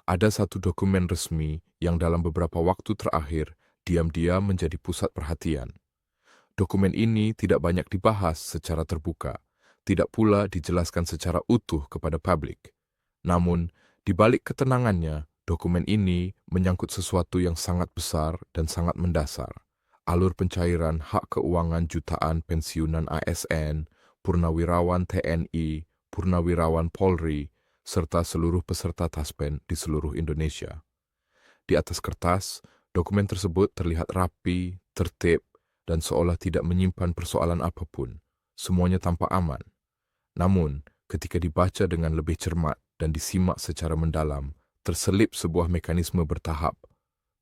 Ada satu dokumen resmi yang dalam beberapa waktu terakhir diam-diam menjadi pusat perhatian. Dokumen ini tidak banyak dibahas secara terbuka, tidak pula dijelaskan secara utuh kepada publik. Namun, di balik ketenangannya, dokumen ini menyangkut sesuatu yang sangat besar dan sangat mendasar. Alur pencairan hak keuangan jutaan pensiunan ASN, purnawirawan TNI, purnawirawan Polri, serta seluruh peserta Taspen di seluruh Indonesia. Di atas kertas, dokumen tersebut terlihat rapi, tertib, dan seolah tidak menyimpan persoalan apapun. Semuanya tampak aman. Namun, ketika dibaca dengan lebih cermat dan disimak secara mendalam, terselip sebuah mekanisme bertahap,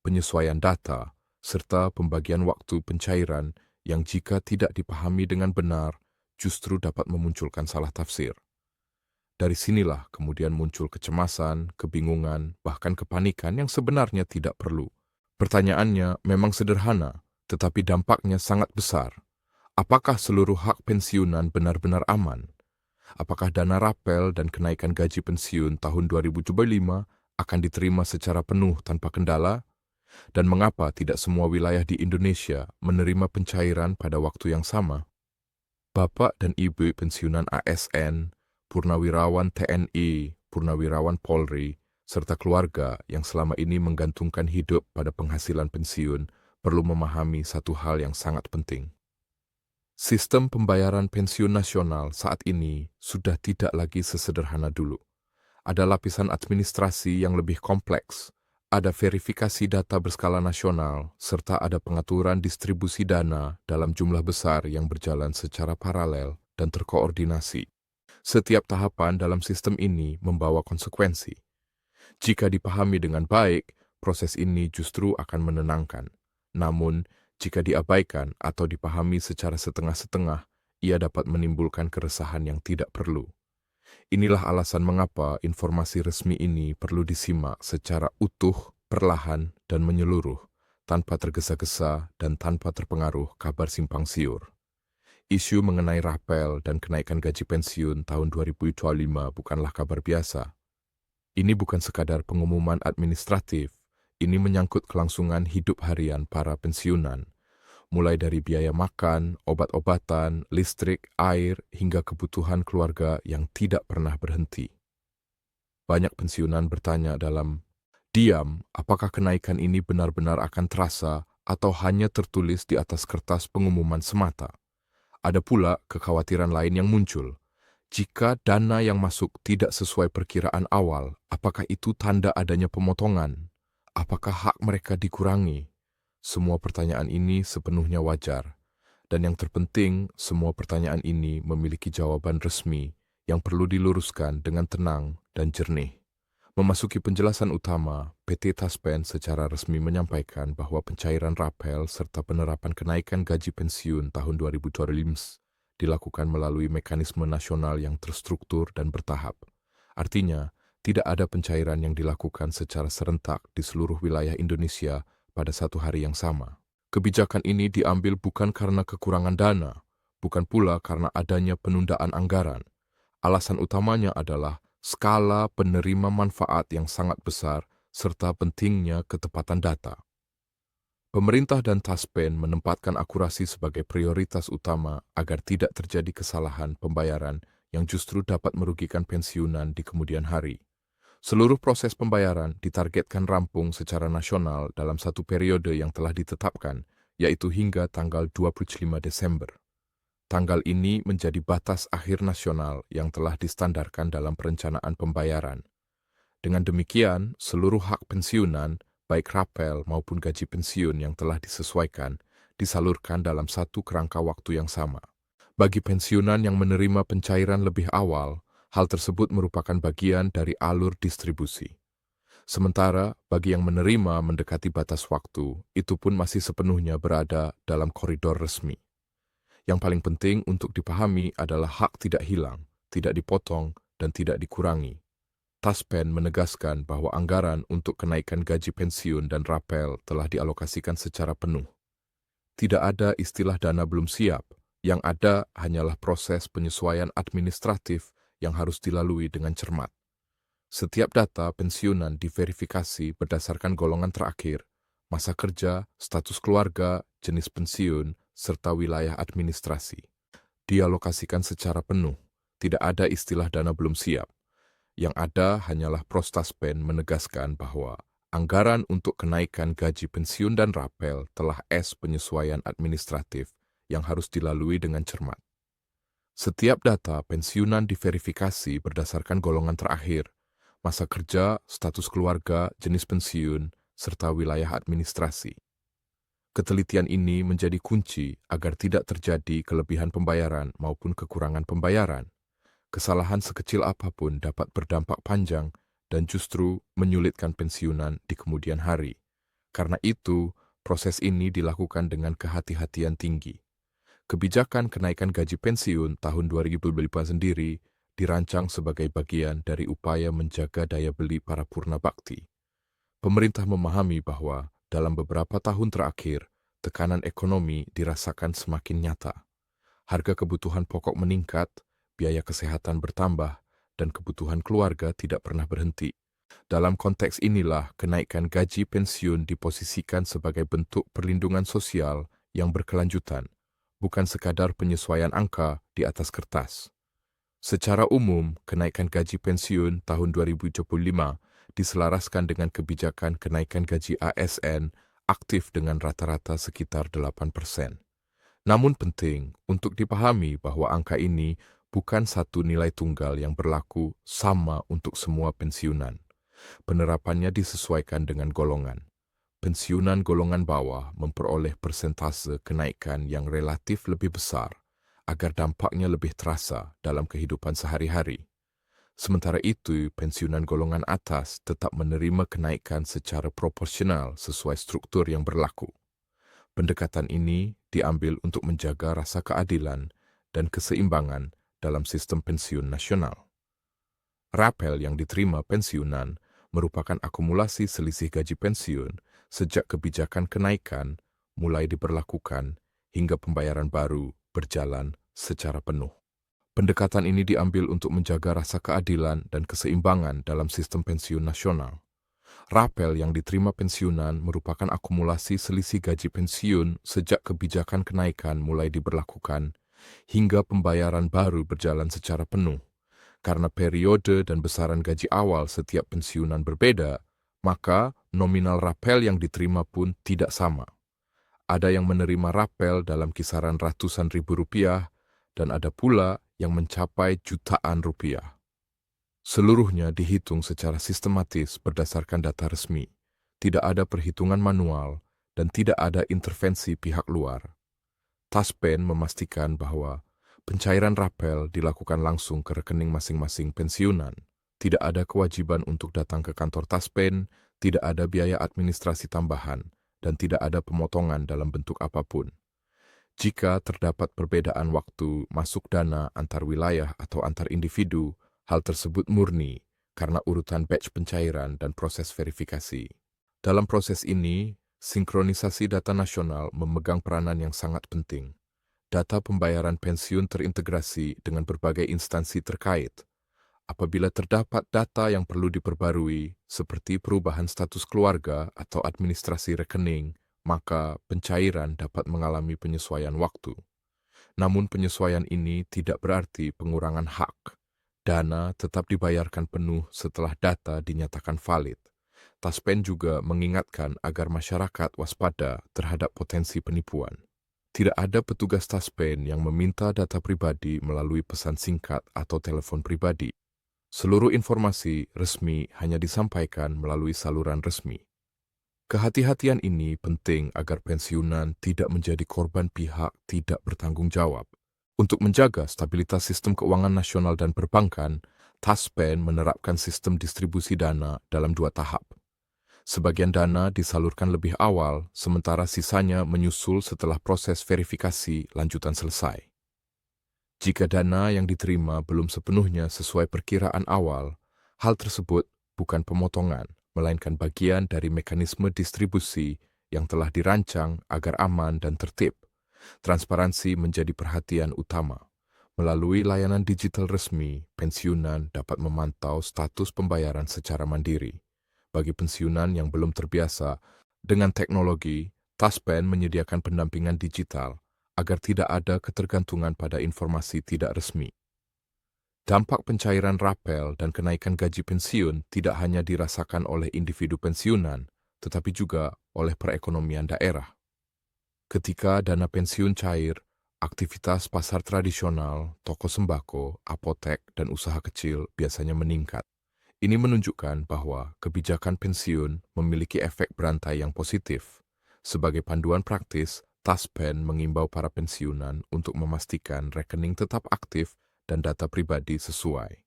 penyesuaian data, serta pembagian waktu pencairan yang jika tidak dipahami dengan benar, justru dapat memunculkan salah tafsir. Dari sinilah kemudian muncul kecemasan, kebingungan, bahkan kepanikan yang sebenarnya tidak perlu. Pertanyaannya memang sederhana, tetapi dampaknya sangat besar. Apakah seluruh hak pensiunan benar-benar aman? Apakah dana rapel dan kenaikan gaji pensiun tahun 2025 akan diterima secara penuh tanpa kendala? Dan mengapa tidak semua wilayah di Indonesia menerima pencairan pada waktu yang sama? Bapak dan Ibu pensiunan ASN, purnawirawan TNI, purnawirawan Polri, serta keluarga yang selama ini menggantungkan hidup pada penghasilan pensiun perlu memahami satu hal yang sangat penting. Sistem pembayaran pensiun nasional saat ini sudah tidak lagi sesederhana dulu. Ada lapisan administrasi yang lebih kompleks, ada verifikasi data berskala nasional, serta ada pengaturan distribusi dana dalam jumlah besar yang berjalan secara paralel dan terkoordinasi. Setiap tahapan dalam sistem ini membawa konsekuensi. Jika dipahami dengan baik, proses ini justru akan menenangkan. Namun, jika diabaikan atau dipahami secara setengah-setengah, ia dapat menimbulkan keresahan yang tidak perlu. Inilah alasan mengapa informasi resmi ini perlu disimak secara utuh, perlahan, dan menyeluruh, tanpa tergesa-gesa dan tanpa terpengaruh kabar simpang siur. Isu mengenai rapel dan kenaikan gaji pensiun tahun 2025 bukanlah kabar biasa. Ini bukan sekadar pengumuman administratif, ini menyangkut kelangsungan hidup harian para pensiunan, mulai dari biaya makan, obat-obatan, listrik, air, hingga kebutuhan keluarga yang tidak pernah berhenti. Banyak pensiunan bertanya dalam diam, apakah kenaikan ini benar-benar akan terasa atau hanya tertulis di atas kertas pengumuman semata. Ada pula kekhawatiran lain yang muncul. Jika dana yang masuk tidak sesuai perkiraan awal, apakah itu tanda adanya pemotongan? Apakah hak mereka dikurangi? Semua pertanyaan ini sepenuhnya wajar. Dan yang terpenting, semua pertanyaan ini memiliki jawaban resmi yang perlu diluruskan dengan tenang dan jernih. Memasuki penjelasan utama, PT Taspen secara resmi menyampaikan bahwa pencairan rapel serta penerapan kenaikan gaji pensiun tahun 2025 dilakukan melalui mekanisme nasional yang terstruktur dan bertahap. Artinya, tidak ada pencairan yang dilakukan secara serentak di seluruh wilayah Indonesia pada satu hari yang sama. Kebijakan ini diambil bukan karena kekurangan dana, bukan pula karena adanya penundaan anggaran. Alasan utamanya adalah skala penerima manfaat yang sangat besar serta pentingnya ketepatan data. Pemerintah dan Taspen menempatkan akurasi sebagai prioritas utama agar tidak terjadi kesalahan pembayaran yang justru dapat merugikan pensiunan di kemudian hari. Seluruh proses pembayaran ditargetkan rampung secara nasional dalam satu periode yang telah ditetapkan, yaitu hingga tanggal 25 Desember. Tanggal ini menjadi batas akhir nasional yang telah distandarkan dalam perencanaan pembayaran. Dengan demikian, seluruh hak pensiunan, baik rapel maupun gaji pensiun yang telah disesuaikan, disalurkan dalam satu kerangka waktu yang sama. Bagi pensiunan yang menerima pencairan lebih awal, hal tersebut merupakan bagian dari alur distribusi. Sementara, bagi yang menerima mendekati batas waktu, itu pun masih sepenuhnya berada dalam koridor resmi. Yang paling penting untuk dipahami adalah hak tidak hilang, tidak dipotong, dan tidak dikurangi. Taspen menegaskan bahwa anggaran untuk kenaikan gaji pensiun dan rapel telah dialokasikan secara penuh. Tidak ada istilah dana belum siap, yang ada hanyalah proses penyesuaian administratif yang harus dilalui dengan cermat. Setiap data pensiunan diverifikasi berdasarkan golongan terakhir, masa kerja, status keluarga, jenis pensiun, serta wilayah administrasi. Dialokasikan secara penuh, tidak ada istilah dana belum siap. Yang ada hanyalah Prostaspen menegaskan bahwa anggaran untuk kenaikan gaji pensiun dan rapel telah penyesuaian administratif yang harus dilalui dengan cermat. Setiap data pensiunan diverifikasi berdasarkan golongan terakhir, masa kerja, status keluarga, jenis pensiun, serta wilayah administrasi. Ketelitian ini menjadi kunci agar tidak terjadi kelebihan pembayaran maupun kekurangan pembayaran. Kesalahan sekecil apapun dapat berdampak panjang dan justru menyulitkan pensiunan di kemudian hari. Karena itu, proses ini dilakukan dengan kehati-hatian tinggi. Kebijakan kenaikan gaji pensiun tahun 2025 sendiri dirancang sebagai bagian dari upaya menjaga daya beli para purna bakti. Pemerintah memahami bahwa dalam beberapa tahun terakhir, tekanan ekonomi dirasakan semakin nyata. Harga kebutuhan pokok meningkat, biaya kesehatan bertambah, dan kebutuhan keluarga tidak pernah berhenti. Dalam konteks inilah, kenaikan gaji pensiun diposisikan sebagai bentuk perlindungan sosial yang berkelanjutan, bukan sekadar penyesuaian angka di atas kertas. Secara umum, kenaikan gaji pensiun tahun 2025 diselaraskan dengan kebijakan kenaikan gaji ASN aktif dengan rata-rata sekitar 8%. Namun penting untuk dipahami bahwa angka ini bukan satu nilai tunggal yang berlaku sama untuk semua pensiunan. Penerapannya disesuaikan dengan golongan. Pensiunan golongan bawah memperoleh persentase kenaikan yang relatif lebih besar agar dampaknya lebih terasa dalam kehidupan sehari-hari. Sementara itu, pensiunan golongan atas tetap menerima kenaikan secara proporsional sesuai struktur yang berlaku. Pendekatan ini diambil untuk menjaga rasa keadilan dan keseimbangan dalam sistem pensiun nasional. Rapel yang diterima pensiunan merupakan akumulasi selisih gaji pensiun sejak kebijakan kenaikan mulai diberlakukan hingga pembayaran baru berjalan secara penuh. Pendekatan ini diambil untuk menjaga rasa keadilan dan keseimbangan dalam sistem pensiun nasional. Rapel yang diterima pensiunan merupakan akumulasi selisih gaji pensiun sejak kebijakan kenaikan mulai diberlakukan hingga pembayaran baru berjalan secara penuh. Karena periode dan besaran gaji awal setiap pensiunan berbeda, maka nominal rapel yang diterima pun tidak sama. Ada yang menerima rapel dalam kisaran ratusan ribu rupiah, dan ada pula yang mencapai jutaan rupiah. Seluruhnya dihitung secara sistematis berdasarkan data resmi. Tidak ada perhitungan manual dan tidak ada intervensi pihak luar. Taspen memastikan bahwa pencairan rapel dilakukan langsung ke rekening masing-masing pensiunan. Tidak ada kewajiban untuk datang ke kantor Taspen, tidak ada biaya administrasi tambahan, dan tidak ada pemotongan dalam bentuk apapun. Jika terdapat perbedaan waktu masuk dana antar wilayah atau antar individu, hal tersebut murni karena urutan batch pencairan dan proses verifikasi. Dalam proses ini, sinkronisasi data nasional memegang peranan yang sangat penting. Data pembayaran pensiun terintegrasi dengan berbagai instansi terkait. Apabila terdapat data yang perlu diperbarui, seperti perubahan status keluarga atau administrasi rekening, maka pencairan dapat mengalami penyesuaian waktu. Namun penyesuaian ini tidak berarti pengurangan hak. Dana tetap dibayarkan penuh setelah data dinyatakan valid. Taspen juga mengingatkan agar masyarakat waspada terhadap potensi penipuan. Tidak ada petugas Taspen yang meminta data pribadi melalui pesan singkat atau telepon pribadi. Seluruh informasi resmi hanya disampaikan melalui saluran resmi. Kehati-hatian ini penting agar pensiunan tidak menjadi korban pihak tidak bertanggung jawab. Untuk menjaga stabilitas sistem keuangan nasional dan perbankan, Taspen menerapkan sistem distribusi dana dalam 2 tahap. Sebagian dana disalurkan lebih awal, sementara sisanya menyusul setelah proses verifikasi lanjutan selesai. Jika dana yang diterima belum sepenuhnya sesuai perkiraan awal, hal tersebut bukan pemotongan, melainkan bagian dari mekanisme distribusi yang telah dirancang agar aman dan tertib. Transparansi menjadi perhatian utama. Melalui layanan digital resmi, pensiunan dapat memantau status pembayaran secara mandiri. Bagi pensiunan yang belum terbiasa dengan teknologi, Taspen menyediakan pendampingan digital agar tidak ada ketergantungan pada informasi tidak resmi. Dampak pencairan rapel dan kenaikan gaji pensiun tidak hanya dirasakan oleh individu pensiunan, tetapi juga oleh perekonomian daerah. Ketika dana pensiun cair, aktivitas pasar tradisional, toko sembako, apotek, dan usaha kecil biasanya meningkat. Ini menunjukkan bahwa kebijakan pensiun memiliki efek berantai yang positif. Sebagai panduan praktis, Taspen mengimbau para pensiunan untuk memastikan rekening tetap aktif dan data pribadi sesuai.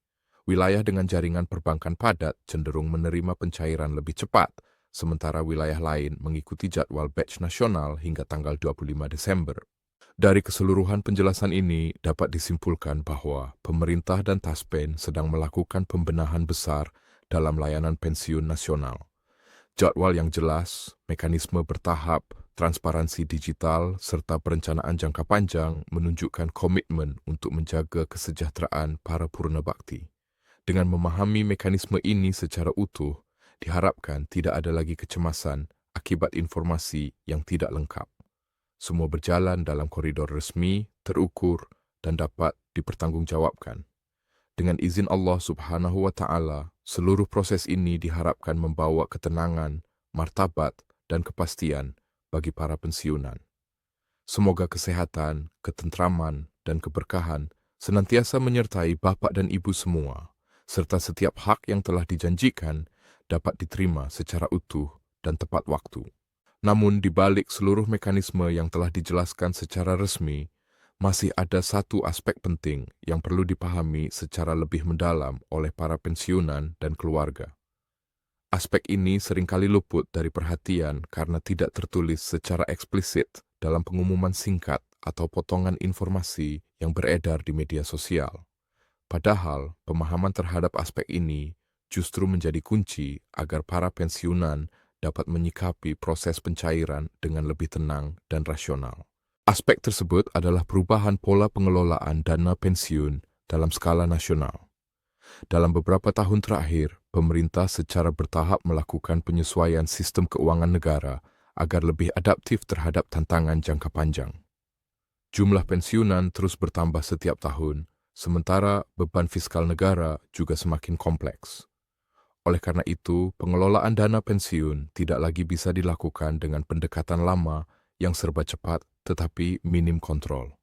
Wilayah dengan jaringan perbankan padat cenderung menerima pencairan lebih cepat, sementara wilayah lain mengikuti jadwal batch nasional hingga tanggal 25 Desember. Dari keseluruhan penjelasan ini dapat disimpulkan bahwa pemerintah dan Taspen sedang melakukan pembenahan besar dalam layanan pensiun nasional. Jadwal yang jelas, mekanisme bertahap, transparansi digital, serta perencanaan jangka panjang menunjukkan komitmen untuk menjaga kesejahteraan para purna bakti. Dengan memahami mekanisme ini secara utuh, diharapkan tidak ada lagi kecemasan akibat informasi yang tidak lengkap. Semua berjalan dalam koridor resmi, terukur, dan dapat dipertanggungjawabkan. Dengan izin Allah Subhanahu wa Ta'ala, seluruh proses ini diharapkan membawa ketenangan, martabat, dan kepastian bagi para pensiunan. Semoga kesehatan, ketentraman, dan keberkahan senantiasa menyertai Bapak dan Ibu semua, serta setiap hak yang telah dijanjikan dapat diterima secara utuh dan tepat waktu. Namun, di balik seluruh mekanisme yang telah dijelaskan secara resmi, masih ada satu aspek penting yang perlu dipahami secara lebih mendalam oleh para pensiunan dan keluarga. Aspek ini seringkali luput dari perhatian karena tidak tertulis secara eksplisit dalam pengumuman singkat atau potongan informasi yang beredar di media sosial. Padahal, pemahaman terhadap aspek ini justru menjadi kunci agar para pensiunan dapat menyikapi proses pencairan dengan lebih tenang dan rasional. Aspek tersebut adalah perubahan pola pengelolaan dana pensiun dalam skala nasional. Dalam beberapa tahun terakhir, pemerintah secara bertahap melakukan penyesuaian sistem keuangan negara agar lebih adaptif terhadap tantangan jangka panjang. Jumlah pensiunan terus bertambah setiap tahun, sementara beban fiskal negara juga semakin kompleks. Oleh karena itu, pengelolaan dana pensiun tidak lagi bisa dilakukan dengan pendekatan lama yang serba cepat tetapi minim kontrol.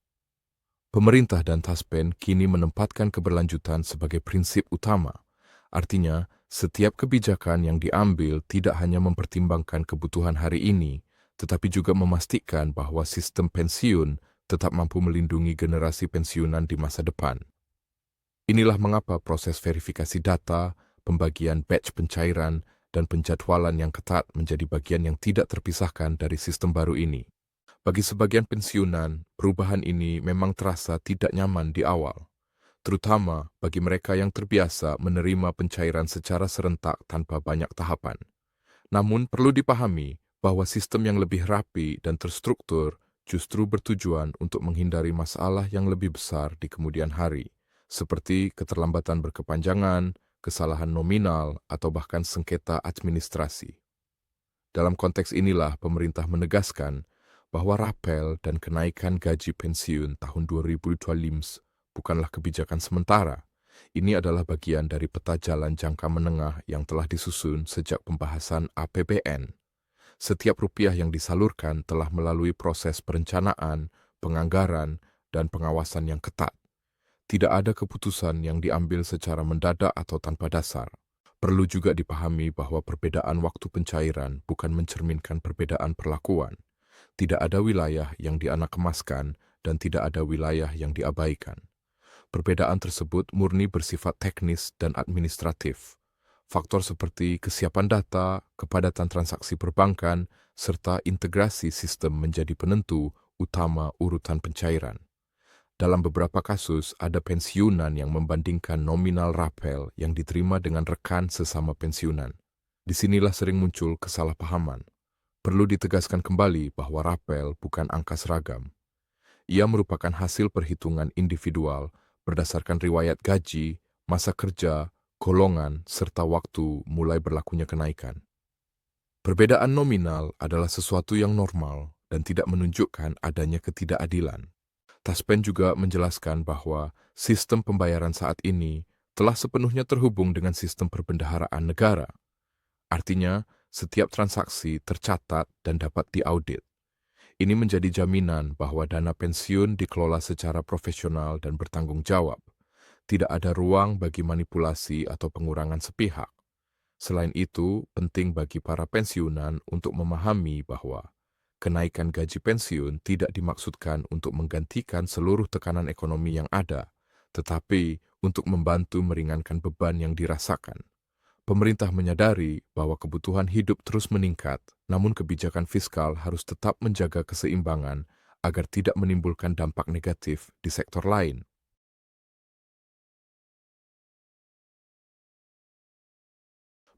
Pemerintah dan Taspen kini menempatkan keberlanjutan sebagai prinsip utama. Artinya, setiap kebijakan yang diambil tidak hanya mempertimbangkan kebutuhan hari ini, tetapi juga memastikan bahwa sistem pensiun tetap mampu melindungi generasi pensiunan di masa depan. Inilah mengapa proses verifikasi data, pembagian batch pencairan, dan penjadwalan yang ketat menjadi bagian yang tidak terpisahkan dari sistem baru ini. Bagi sebagian pensiunan, perubahan ini memang terasa tidak nyaman di awal, terutama bagi mereka yang terbiasa menerima pencairan secara serentak tanpa banyak tahapan. Namun perlu dipahami bahwa sistem yang lebih rapi dan terstruktur justru bertujuan untuk menghindari masalah yang lebih besar di kemudian hari, seperti keterlambatan berkepanjangan, kesalahan nominal, atau bahkan sengketa administrasi. Dalam konteks inilah pemerintah menegaskan bahwa rapel dan kenaikan gaji pensiun tahun 2025 bukanlah kebijakan sementara. Ini adalah bagian dari peta jalan jangka menengah yang telah disusun sejak pembahasan APBN. Setiap rupiah yang disalurkan telah melalui proses perencanaan, penganggaran, dan pengawasan yang ketat. Tidak ada keputusan yang diambil secara mendadak atau tanpa dasar. Perlu juga dipahami bahwa perbedaan waktu pencairan bukan mencerminkan perbedaan perlakuan. Tidak ada wilayah yang dianak-kemaskan dan tidak ada wilayah yang diabaikan. Perbedaan tersebut murni bersifat teknis dan administratif. Faktor seperti kesiapan data, kepadatan transaksi perbankan, serta integrasi sistem menjadi penentu utama urutan pencairan. Dalam beberapa kasus, ada pensiunan yang membandingkan nominal rapel yang diterima dengan rekan sesama pensiunan. Disinilah sering muncul kesalahpahaman. Perlu ditegaskan kembali bahwa rapel bukan angka seragam. Ia merupakan hasil perhitungan individual berdasarkan riwayat gaji, masa kerja, golongan, serta waktu mulai berlakunya kenaikan. Perbedaan nominal adalah sesuatu yang normal dan tidak menunjukkan adanya ketidakadilan. Taspen juga menjelaskan bahwa sistem pembayaran saat ini telah sepenuhnya terhubung dengan sistem perbendaharaan negara. Artinya, setiap transaksi tercatat dan dapat diaudit. Ini menjadi jaminan bahwa dana pensiun dikelola secara profesional dan bertanggung jawab. Tidak ada ruang bagi manipulasi atau pengurangan sepihak. Selain itu, penting bagi para pensiunan untuk memahami bahwa kenaikan gaji pensiun tidak dimaksudkan untuk menggantikan seluruh tekanan ekonomi yang ada, tetapi untuk membantu meringankan beban yang dirasakan. Pemerintah menyadari bahwa kebutuhan hidup terus meningkat, namun kebijakan fiskal harus tetap menjaga keseimbangan agar tidak menimbulkan dampak negatif di sektor lain.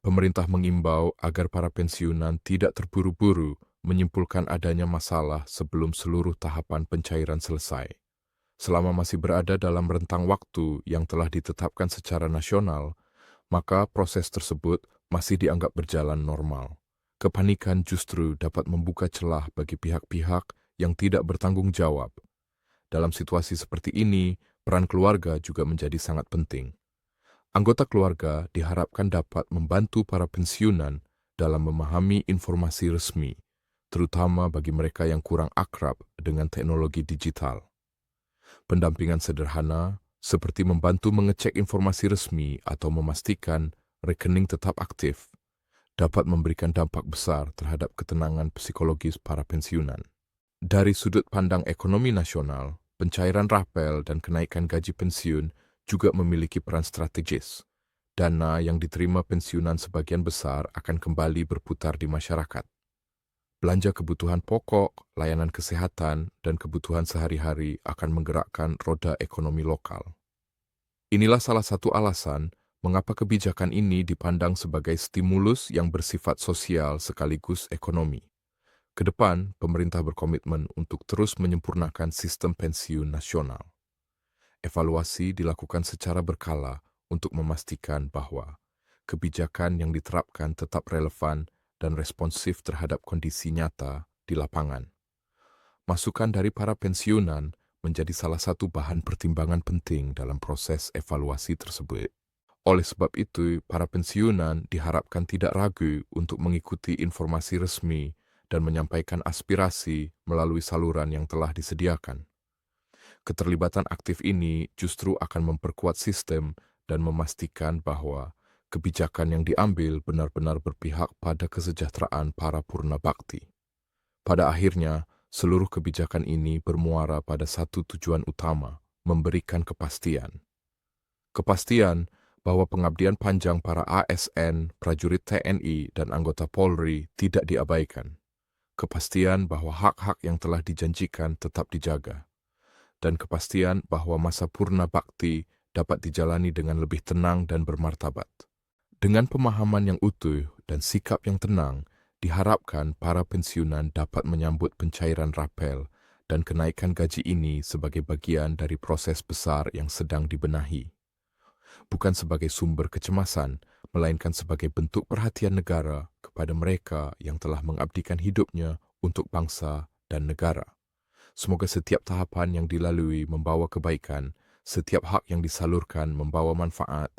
Pemerintah mengimbau agar para pensiunan tidak terburu-buru menyimpulkan adanya masalah sebelum seluruh tahapan pencairan selesai. Selama masih berada dalam rentang waktu yang telah ditetapkan secara nasional, maka proses tersebut masih dianggap berjalan normal. Kepanikan justru dapat membuka celah bagi pihak-pihak yang tidak bertanggung jawab. Dalam situasi seperti ini, peran keluarga juga menjadi sangat penting. Anggota keluarga diharapkan dapat membantu para pensiunan dalam memahami informasi resmi, terutama bagi mereka yang kurang akrab dengan teknologi digital. Pendampingan sederhana, seperti membantu mengecek informasi resmi atau memastikan rekening tetap aktif, dapat memberikan dampak besar terhadap ketenangan psikologis para pensiunan. Dari sudut pandang ekonomi nasional, pencairan rapel dan kenaikan gaji pensiun juga memiliki peran strategis. Dana yang diterima pensiunan sebagian besar akan kembali berputar di masyarakat. Belanja kebutuhan pokok, layanan kesehatan, dan kebutuhan sehari-hari akan menggerakkan roda ekonomi lokal. Inilah salah satu alasan mengapa kebijakan ini dipandang sebagai stimulus yang bersifat sosial sekaligus ekonomi. Kedepan, pemerintah berkomitmen untuk terus menyempurnakan sistem pensiun nasional. Evaluasi dilakukan secara berkala untuk memastikan bahwa kebijakan yang diterapkan tetap relevan dan responsif terhadap kondisi nyata di lapangan. Masukan dari para pensiunan menjadi salah satu bahan pertimbangan penting dalam proses evaluasi tersebut. Oleh sebab itu, para pensiunan diharapkan tidak ragu untuk mengikuti informasi resmi dan menyampaikan aspirasi melalui saluran yang telah disediakan. Keterlibatan aktif ini justru akan memperkuat sistem dan memastikan bahwa kebijakan yang diambil benar-benar berpihak pada kesejahteraan para purna bakti. Pada akhirnya, seluruh kebijakan ini bermuara pada satu tujuan utama, memberikan kepastian. Kepastian bahwa pengabdian panjang para ASN, prajurit TNI, dan anggota Polri tidak diabaikan. Kepastian bahwa hak-hak yang telah dijanjikan tetap dijaga. Dan kepastian bahwa masa purna bakti dapat dijalani dengan lebih tenang dan bermartabat. Dengan pemahaman yang utuh dan sikap yang tenang, diharapkan para pensiunan dapat menyambut pencairan rapel dan kenaikan gaji ini sebagai bagian dari proses besar yang sedang dibenahi. Bukan sebagai sumber kecemasan, melainkan sebagai bentuk perhatian negara kepada mereka yang telah mengabdikan hidupnya untuk bangsa dan negara. Semoga setiap tahapan yang dilalui membawa kebaikan, setiap hak yang disalurkan membawa manfaat,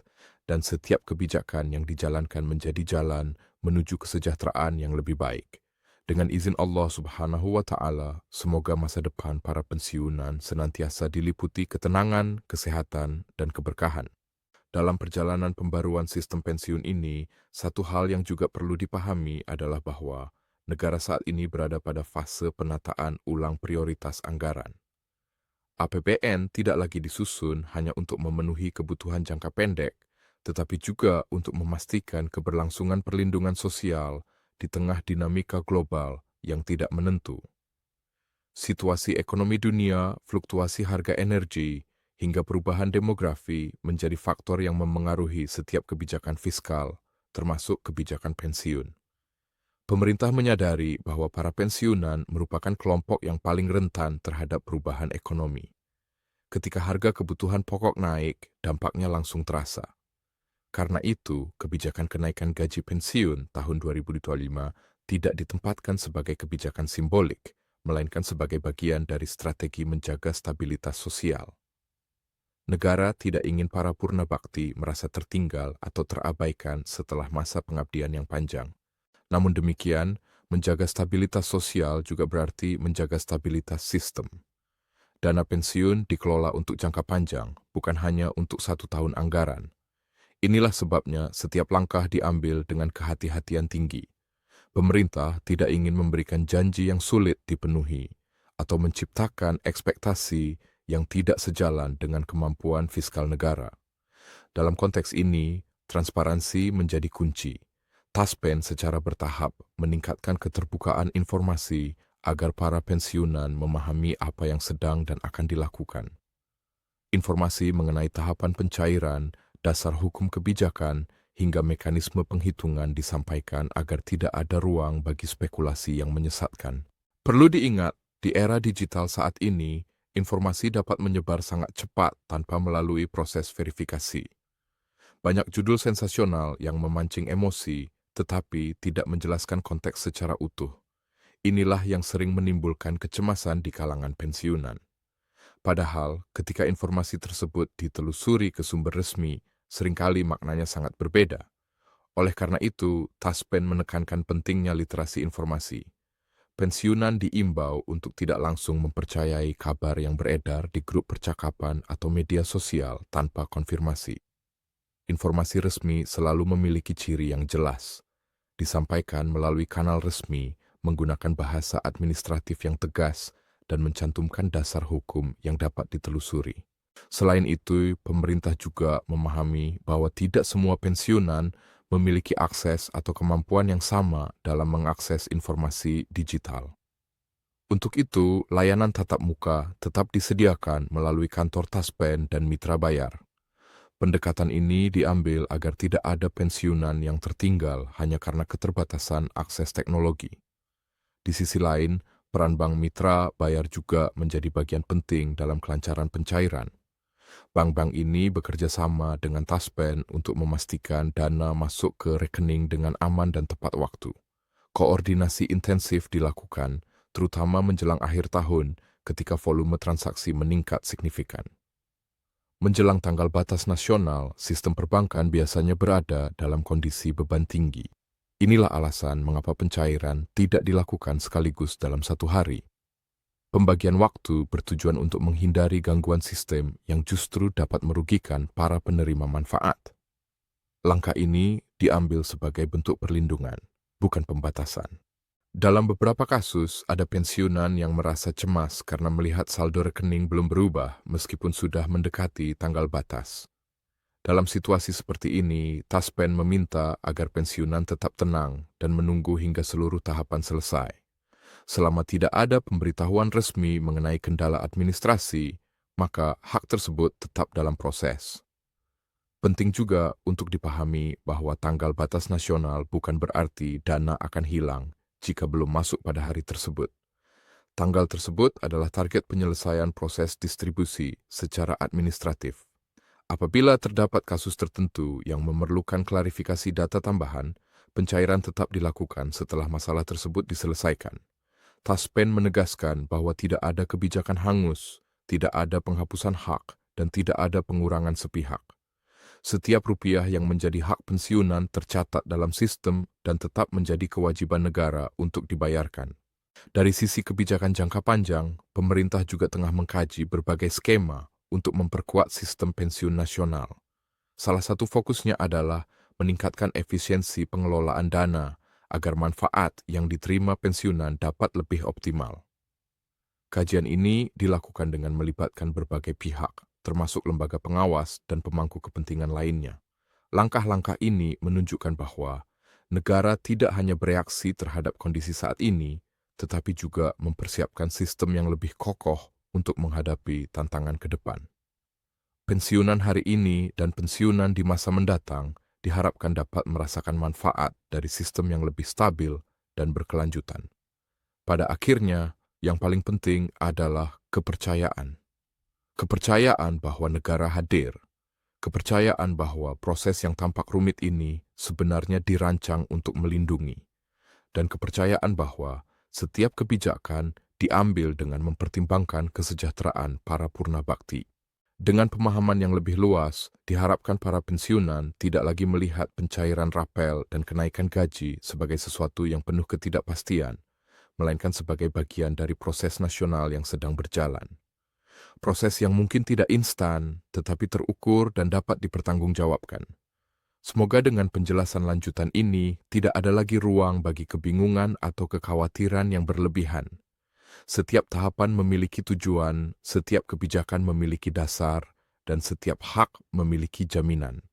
dan setiap kebijakan yang dijalankan menjadi jalan menuju kesejahteraan yang lebih baik. Dengan izin Allah Subhanahu wa Ta'ala, semoga masa depan para pensiunan senantiasa diliputi ketenangan, kesehatan, dan keberkahan. Dalam perjalanan pembaruan sistem pensiun ini, satu hal yang juga perlu dipahami adalah bahwa negara saat ini berada pada fase penataan ulang prioritas anggaran. APBN tidak lagi disusun hanya untuk memenuhi kebutuhan jangka pendek, tetapi juga untuk memastikan keberlangsungan perlindungan sosial di tengah dinamika global yang tidak menentu. Situasi ekonomi dunia, fluktuasi harga energi, hingga perubahan demografi menjadi faktor yang memengaruhi setiap kebijakan fiskal, termasuk kebijakan pensiun. Pemerintah menyadari bahwa para pensiunan merupakan kelompok yang paling rentan terhadap perubahan ekonomi. Ketika harga kebutuhan pokok naik, dampaknya langsung terasa. Karena itu, kebijakan kenaikan gaji pensiun tahun 2025 tidak ditempatkan sebagai kebijakan simbolik, melainkan sebagai bagian dari strategi menjaga stabilitas sosial. Negara tidak ingin para purna bakti merasa tertinggal atau terabaikan setelah masa pengabdian yang panjang. Namun demikian, menjaga stabilitas sosial juga berarti menjaga stabilitas sistem. Dana pensiun dikelola untuk jangka panjang, bukan hanya untuk 1 tahun anggaran. Inilah sebabnya setiap langkah diambil dengan kehati-hatian tinggi. Pemerintah tidak ingin memberikan janji yang sulit dipenuhi atau menciptakan ekspektasi yang tidak sejalan dengan kemampuan fiskal negara. Dalam konteks ini, transparansi menjadi kunci. Taspen secara bertahap meningkatkan keterbukaan informasi agar para pensiunan memahami apa yang sedang dan akan dilakukan. Informasi mengenai tahapan pencairan, dasar hukum kebijakan, hingga mekanisme penghitungan disampaikan agar tidak ada ruang bagi spekulasi yang menyesatkan. Perlu diingat, di era digital saat ini, informasi dapat menyebar sangat cepat tanpa melalui proses verifikasi. Banyak judul sensasional yang memancing emosi, tetapi tidak menjelaskan konteks secara utuh. Inilah yang sering menimbulkan kecemasan di kalangan pensiunan. Padahal, ketika informasi tersebut ditelusuri ke sumber resmi, seringkali maknanya sangat berbeda. Oleh karena itu, Taspen menekankan pentingnya literasi informasi. Pensiunan diimbau untuk tidak langsung mempercayai kabar yang beredar di grup percakapan atau media sosial tanpa konfirmasi. Informasi resmi selalu memiliki ciri yang jelas. Disampaikan melalui kanal resmi, menggunakan bahasa administratif yang tegas, dan mencantumkan dasar hukum yang dapat ditelusuri. Selain itu, pemerintah juga memahami bahwa tidak semua pensiunan memiliki akses atau kemampuan yang sama dalam mengakses informasi digital. Untuk itu, layanan tatap muka tetap disediakan melalui kantor Taspen dan mitra bayar. Pendekatan ini diambil agar tidak ada pensiunan yang tertinggal hanya karena keterbatasan akses teknologi. Di sisi lain, peran bank mitra bayar juga menjadi bagian penting dalam kelancaran pencairan. Bank-bank ini bekerja sama dengan Taspen untuk memastikan dana masuk ke rekening dengan aman dan tepat waktu. Koordinasi intensif dilakukan, terutama menjelang akhir tahun ketika volume transaksi meningkat signifikan. Menjelang tanggal batas nasional, sistem perbankan biasanya berada dalam kondisi beban tinggi. Inilah alasan mengapa pencairan tidak dilakukan sekaligus dalam 1 hari. Pembagian waktu bertujuan untuk menghindari gangguan sistem yang justru dapat merugikan para penerima manfaat. Langkah ini diambil sebagai bentuk perlindungan, bukan pembatasan. Dalam beberapa kasus, ada pensiunan yang merasa cemas karena melihat saldo rekening belum berubah meskipun sudah mendekati tanggal batas. Dalam situasi seperti ini, Taspen meminta agar pensiunan tetap tenang dan menunggu hingga seluruh tahapan selesai. Selama tidak ada pemberitahuan resmi mengenai kendala administrasi, maka hak tersebut tetap dalam proses. Penting juga untuk dipahami bahwa tanggal batas nasional bukan berarti dana akan hilang jika belum masuk pada hari tersebut. Tanggal tersebut adalah target penyelesaian proses distribusi secara administratif. Apabila terdapat kasus tertentu yang memerlukan klarifikasi data tambahan, pencairan tetap dilakukan setelah masalah tersebut diselesaikan. Taspen menegaskan bahwa tidak ada kebijakan hangus, tidak ada penghapusan hak, dan tidak ada pengurangan sepihak. Setiap rupiah yang menjadi hak pensiunan tercatat dalam sistem dan tetap menjadi kewajiban negara untuk dibayarkan. Dari sisi kebijakan jangka panjang, pemerintah juga tengah mengkaji berbagai skema untuk memperkuat sistem pensiun nasional. Salah satu fokusnya adalah meningkatkan efisiensi pengelolaan dana agar manfaat yang diterima pensiunan dapat lebih optimal. Kajian ini dilakukan dengan melibatkan berbagai pihak, termasuk lembaga pengawas dan pemangku kepentingan lainnya. Langkah-langkah ini menunjukkan bahwa negara tidak hanya bereaksi terhadap kondisi saat ini, tetapi juga mempersiapkan sistem yang lebih kokoh untuk menghadapi tantangan ke depan. Pensiunan hari ini dan pensiunan di masa mendatang diharapkan dapat merasakan manfaat dari sistem yang lebih stabil dan berkelanjutan. Pada akhirnya, yang paling penting adalah kepercayaan. Kepercayaan bahwa negara hadir. Kepercayaan bahwa proses yang tampak rumit ini sebenarnya dirancang untuk melindungi. Dan kepercayaan bahwa setiap kebijakan diambil dengan mempertimbangkan kesejahteraan para purna bakti. Dengan pemahaman yang lebih luas, diharapkan para pensiunan tidak lagi melihat pencairan rapel dan kenaikan gaji sebagai sesuatu yang penuh ketidakpastian, melainkan sebagai bagian dari proses nasional yang sedang berjalan. Proses yang mungkin tidak instan, tetapi terukur dan dapat dipertanggungjawabkan. Semoga dengan penjelasan lanjutan ini tidak ada lagi ruang bagi kebingungan atau kekhawatiran yang berlebihan. Setiap tahapan memiliki tujuan, setiap kebijakan memiliki dasar, dan setiap hak memiliki jaminan.